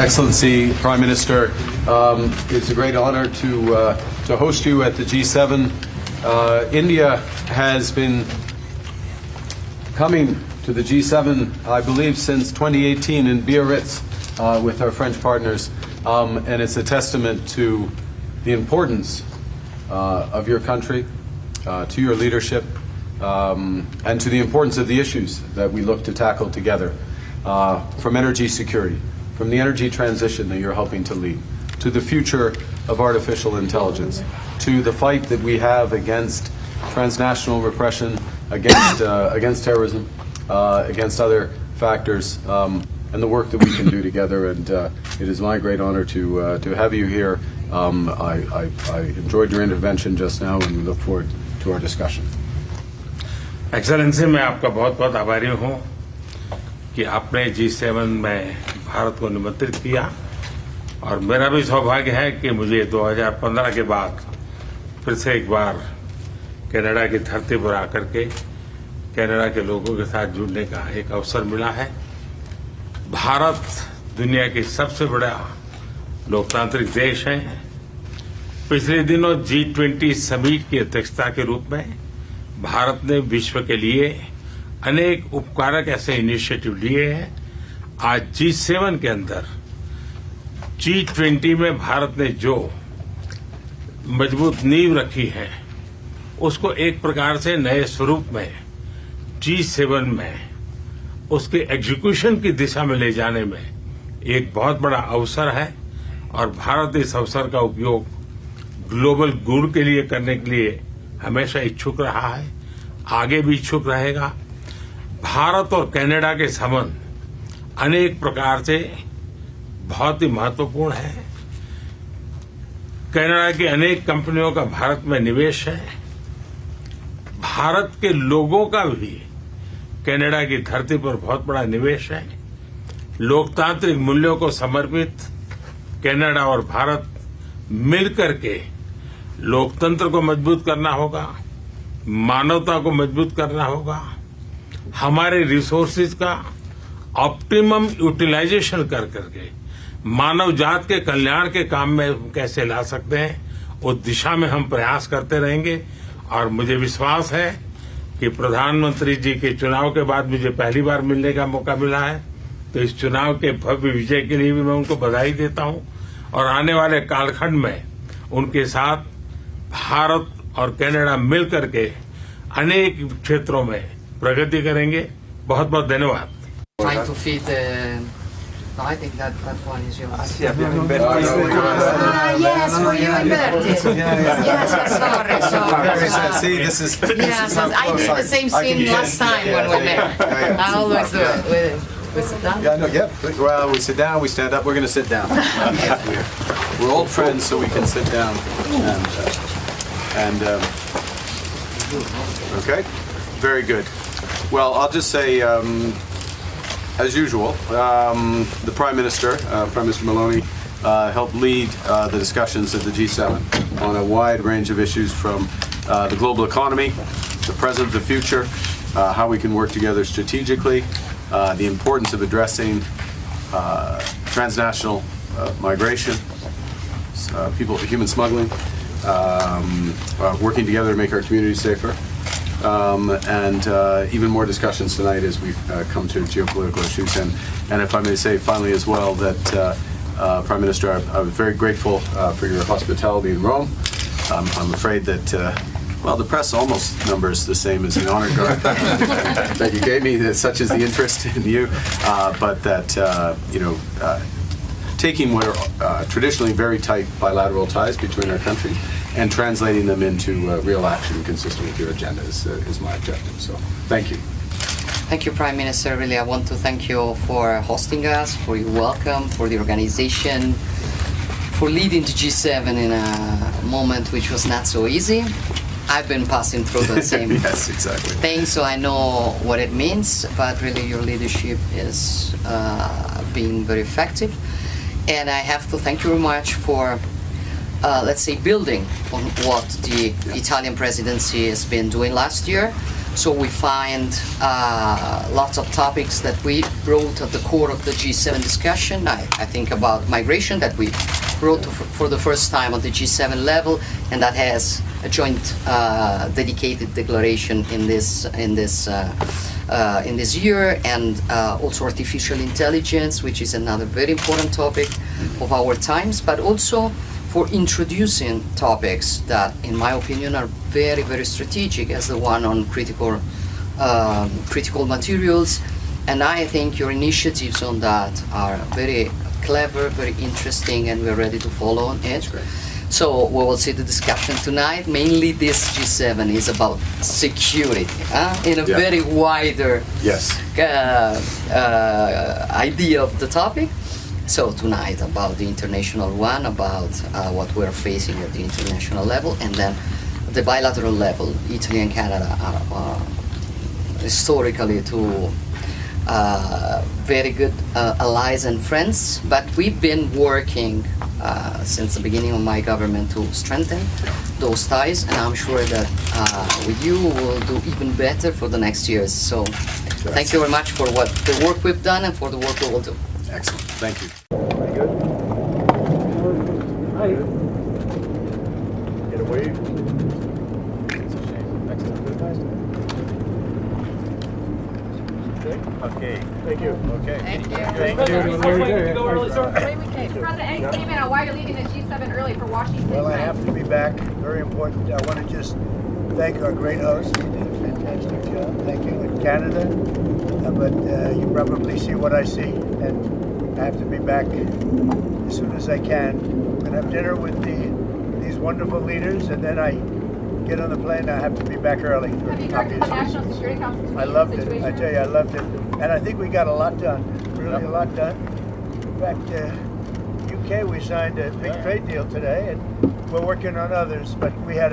Excellency, Prime Minister, it's a great honor to host you at the G7. India has been coming to the G7, I believe, since 2018 in Biarritz with our French partners, and it's a testament to the importance of your country, to your leadership, and to the importance of the issues that we look to tackle together, from energy security, from the energy transition that you're helping to lead, to the future of artificial intelligence, to the fight that we have against transnational repression, against terrorism, against other factors, and the work that we can do together. And it is my great honor to have you here. I enjoyed your intervention just now, and we look forward to our discussion. Excellency, मैं आपका बहुत बहुत आभारी हूँ कि आपने G7 में भारत को निमंत्रित किया, और मेरा भी सौभाग्य है कि मुझे 2015 के बाद फिर से एक बार कनाडा की धरती पर आकर के कनाडा के लोगों के साथ जुड़ने का एक अवसर मिला है। भारत दुनिया की सबसे बड़ा लोकतांत्रिक देश है। पिछले दिनों G20 समिट की अध्यक्षता के रूप में भारत ने विश्व के लिए अनेक उपकारक ऐसे इनिशिएटिव लिए हैं। आज G7 के अंदर G20 में भारत ने जो मजबूत नींव रखी है, उसको एक प्रकार से नए स्वरूप में G7 में उसके एग्जीक्यूशन की दिशा में ले जाने में एक बहुत बड़ा अवसर है, और भारत इस अवसर का उपयोग ग्लोबल गुड के लिए करने के लिए हमेशा इच्छुक रहा है, आगे भी इच्छुक रहेगा। भारत और कनाडा के संबंध अनेक प्रकार से बहुत ही महत्वपूर्ण है। कनाडा की अनेक कंपनियों का भारत में निवेश है। भारत के लोगों का भी कनाडा की धरती पर बहुत बड़ा निवेश है। लोकतांत्रिक मूल्यों को समर्पित कनाडा और भारत मिलकर के लोकतंत्र को मजबूत करना होगा, मानवता को मजबूत करना होगा, हमारे रिसोर्सेज का ऑप्टिमम यूटिलाइजेशन कर करके मानव जात के कल्याण के काम में कैसे ला सकते हैं, उस दिशा में हम प्रयास करते रहेंगे। और मुझे विश्वास है कि प्रधानमंत्री जी के चुनाव के बाद मुझे पहली बार मिलने का मौका मिला है, तो इस चुनाव के भव्य विजय के लिए भी मैं उनको बधाई देता हूं, और आने वाले कालखंड में उनके साथ भारत और कनाडा मिलकर के अनेक क्षेत्रों में प्रगति करेंगे। बहुत बहुत धन्यवाद। Trying to feed No, I think that one is yours. Yes, for you and Bertie. Yes, sorry. See, this is Yes, I did the same thing last time when we met. I always do it. We sit down? Yeah, no, yeah. Well, we sit down, we stand up, we're going to sit down. We're old friends, so we can sit down. Okay, very good. Well, I'll just say, as usual, the Prime Minister, Prime Minister Meloni, helped lead the discussions at the G7 on a wide range of issues, from the global economy, the present, the future, how we can work together strategically, the importance of addressing transnational migration, human smuggling, working together to make our communities safer, and even more discussions tonight as we've come to geopolitical issues. And if I may say finally as well that, Prime Minister, I was very grateful for your hospitality in Rome. I'm afraid that well, the press almost numbers the same as the honor guard that you gave me, such is the interest in you, but that, taking what are traditionally very tight bilateral ties between our countries and translating them into real action consistent with your agenda is my objective. So, thank you. Thank you, Prime Minister. Really, I want to thank you for hosting us, for your welcome, for the organization, for leading the G7 in a moment which was not so easy. I've been passing through the same yes, exactly. thing, so I know what it means, but really your leadership is being very effective. And I have to thank you very much for, let's say, building on what the Italian presidency has been doing last year. So we find lots of topics that we brought at the core of the G7 discussion. I think about migration that we brought for the first time at the G7 level, and that has a joint dedicated declaration in this year, and also artificial intelligence, which is another very important topic of our times, but also for introducing topics that, in my opinion, are very, very strategic, as the one on critical materials. And I think your initiatives on that are very clever, very interesting, and we're ready to follow on it. So we will see the discussion tonight. Mainly this G7 is about security in a very wider idea of the topic. So tonight about the international one, about what we're facing at the international level, and then the bilateral level. Italy and Canada are historically two very good allies and friends, but we've been working since the beginning of my government to strengthen those ties, and I'm sure that with you we'll do even better for the next years. So thank you very much for the work we've done and for the work we will do. Excellent. Thank you. Hi. Get a wave. Okay. Thank you. Okay. Thank you. Thank you. President, any statement on why you're leaving the G7 early for Washington? Well, I have to be back. Very important. I want to just thank our great host. He did a fantastic job. Thank you in Canada. But you probably see what I see, and I have to be back as soon as I can and have dinner with these wonderful leaders, and then I get on the plane. I have to be back early. Have you heard of the National Security Council? I loved it. I tell you, I loved it. And I think we got a lot done. Really a lot done. In fact, UK, we signed a big trade deal today, and we're working on others, but we had